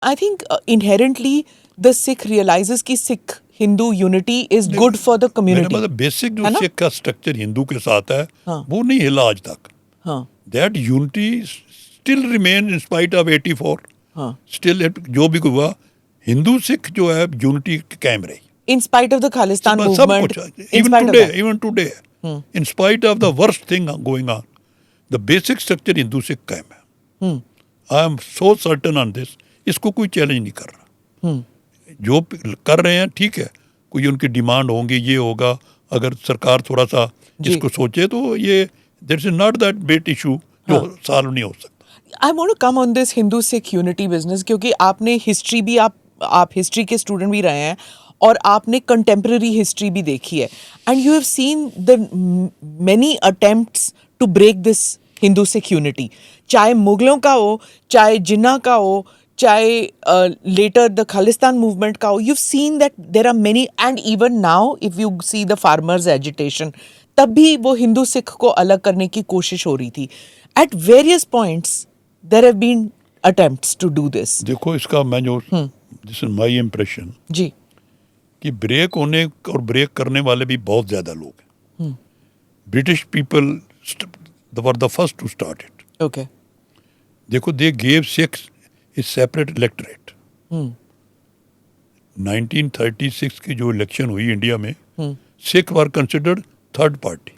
I think inherently the Sikh realizes कि Sikh Hindu unity is good for the मेरा community. मतलब basic जो है ना? सिख का स्ट्रक्चर हिंदू के साथ है हाँ. वो नहीं हिला आज तक. हाँ. That unity still remain in spite of 84. हाँ. स्टिल जो भी हुआ हिंदू सिख जो है यूनिटी कायम रही. In spite of the Khalistan सब movement, कुछ in even spite of today, that. even today, in spite of the worst thing going on, the basic structure Hindu Sikh कायम है. I am so certain on this. इसको कोई challenge नहीं कर रहा. जो कर रहे हैं ठीक है, कोई उनकी डिमांड होंगी, ये होगा, अगर सरकार थोड़ा सा इसको सोचे तो ये this is not that big issue जो सॉल्व नहीं हो सकता. I want to come on this Hindu Sikh unity business क्योंकि आपने हिस्ट्री भी आप हिस्ट्री के स्टूडेंट भी रहे हैं और आपने कंटेम्प्रेरी हिस्ट्री भी देखी है and you have seen the many attempts to break this Hindu Sikh unity, चाहे मुगलों का हो, चाहे जिन्ना का हो, चाहे later the Khalistan movement का हो. You've seen that there are many and even now if you see the farmers agitation, तब भी वो हिंदू सिख को अलग करने की कोशिश हो रही थी. At various points there have been attempts to do this. देखो इसका मैं जो दिस इज माई इम्प्रेशन जी. कि ब्रेक होने और ब्रेक करने वाले भी बहुत ज़्यादा लोग हैं. British people were the first to start it. Okay. देखो they gave Sikhs is separate electorate. 1936 की जो इलेक्शन हुई इंडिया में, Sikh were considered third party.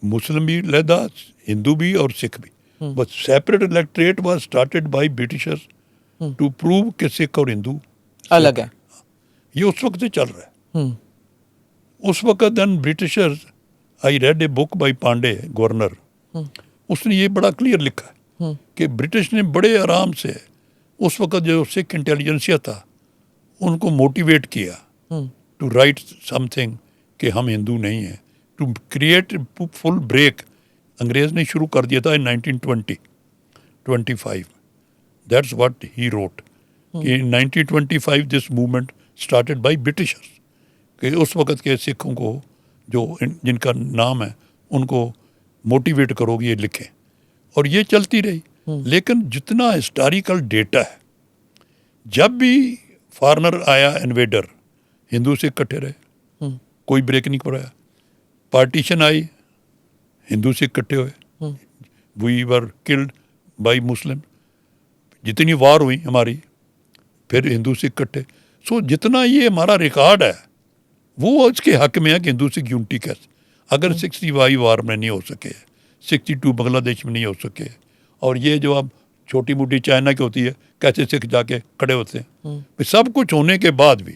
मुस्लिम भी लहदा, हिंदू भी और सिख भी. But separate electorate was started by Britishers to prove कि सिख और हिंदू अलग है. ये उस वक्त से चल रहा है. उस वक्त then Britishers, I read a book by Pandey governor, उसने ये बड़ा क्लियर लिखा है कि ब्रिटिश ने बड़े आराम से उस वक्त जो सिख इंटेलिजेंसिया था उनको मोटिवेट किया टू राइट समथिंग कि हम हिंदू नहीं हैं, टू क्रिएट फुल ब्रेक. अंग्रेज ने शुरू कर दिया था इन 1925. दैट्स व्हाट ही रोट कि इन 1925 this movement started by Britishers, कि उस वक्त के सिखों को जो जिनका नाम है उनको मोटिवेट करोगे ये लिखें. और ये चलती रही. लेकिन जितना हिस्टोरिकल डेटा है, जब भी फॉरेनर आया इन्वेडर, हिंदू से इकट्ठे रहे, कोई ब्रेक नहीं कराया. पार्टीशन आई, हिंदू से इकट्ठे हुए, we were killed by Muslim. जितनी वार हुई हमारी, फिर हिंदू से इकट्ठे. सो जितना ये हमारा रिकॉर्ड है वो इसके हक में है कि हिंदू सिख यूनिटी कैसे. अगर 65 वार में नहीं हो सके, 62 बांग्लादेश में नहीं हो सके, और ये जो अब छोटी मोटी चाइना की होती है, कैसे सिख जाके खड़े होते हैं. सब कुछ होने के बाद भी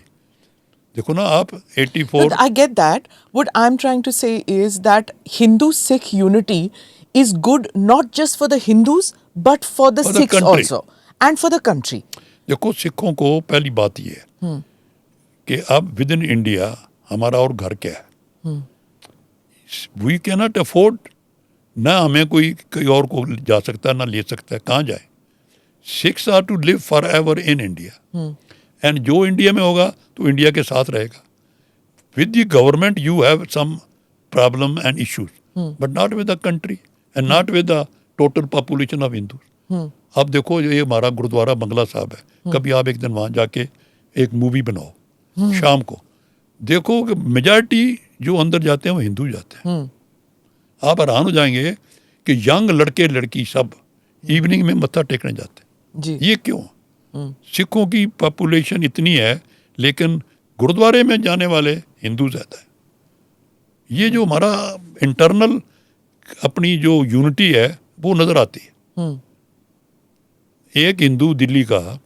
देखो ना आप 84. But I get that. What I'm trying to say is that Hindu-Sikh unity is good not just for the Hindus but for the For the Sikhs country. also and for the country. देखो सिखों को पहली बात ये है कि अब with in India हमारा और घर क्या है. वी कैन नॉट अफोर्ड, ना हमें कोई और को जा सकता है ना ले सकता है. कहाँ जाए. Sikhs are to live for ever in, India जो इंडिया में होगा तो इंडिया के साथ रहेगा. With the government you have some problem and issues, but not with the country and not with the total population of Hindu. अब देखो ये हमारा गुरुद्वारा बंगला साहब है, कभी आप एक दिन वहाँ जाके एक मूवी बनाओ शाम को, देखो कि मेजॉरिटी जो अंदर जाते हैं वो हिंदू जाते हैं. आप हैरान हो जाएंगे कि यंग लड़के लड़की सब इवनिंग में मत्था टेकने जाते हैं. जी. ये क्यों. सिखों की पॉपुलेशन इतनी है लेकिन गुरुद्वारे में जाने वाले हिंदू ज़्यादा है. ये जो हमारा इंटरनल अपनी जो यूनिटी है वो नज़र आती है. एक हिंदू दिल्ली का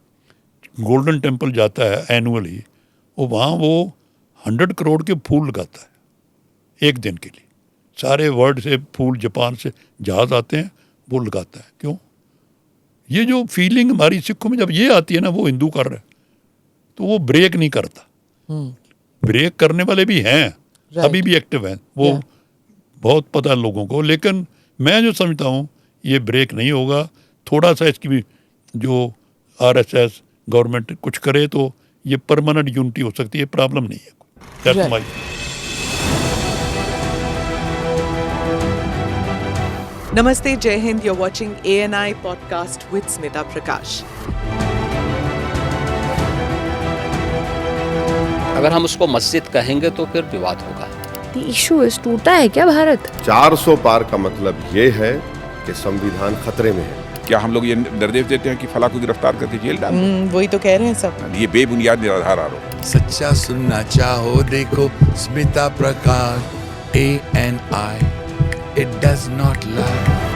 गोल्डन टेम्पल जाता है एनुअली, वो वहाँ वो 100 करोड़ के फूल लगाता है एक दिन के लिए. सारे वर्ल्ड से फूल, जापान से जहाज़ आते हैं, वो लगाता है. क्यों. ये जो फीलिंग हमारी सिखों में जब ये आती है ना, वो हिंदू कर रहे हैं तो वो ब्रेक नहीं करता. ब्रेक करने वाले भी हैं, अभी भी एक्टिव हैं, वो बहुत पता है लोगों को. लेकिन मैं जो समझता हूँ ये ब्रेक नहीं होगा. थोड़ा सा इसकी भी जो RSS गवर्नमेंट कुछ करे तो ये परमानेंट यूनिटी हो सकती है, प्रॉब्लम नहीं है. That's my. Namaste, Jai Hind. You're watching ANI podcast with Smita Prakash. अगर हम उसको मस्जिद कहेंगे तो फिर विवाद होगा। The issue is टूटा है क्या भारत? 400 पार का मतलब ये है कि संविधान खतरे में है। क्या हम लोग ये निर्देश देते हैं कि फला को गिरफ्तार करके जेल डाल दो? वही तो कह रहे हैं सब। ये बेबुनियाद निराधार आरोप। सच्चा सुनना चाहो देखो स्मिता प्रकाश ANI, it does not lie।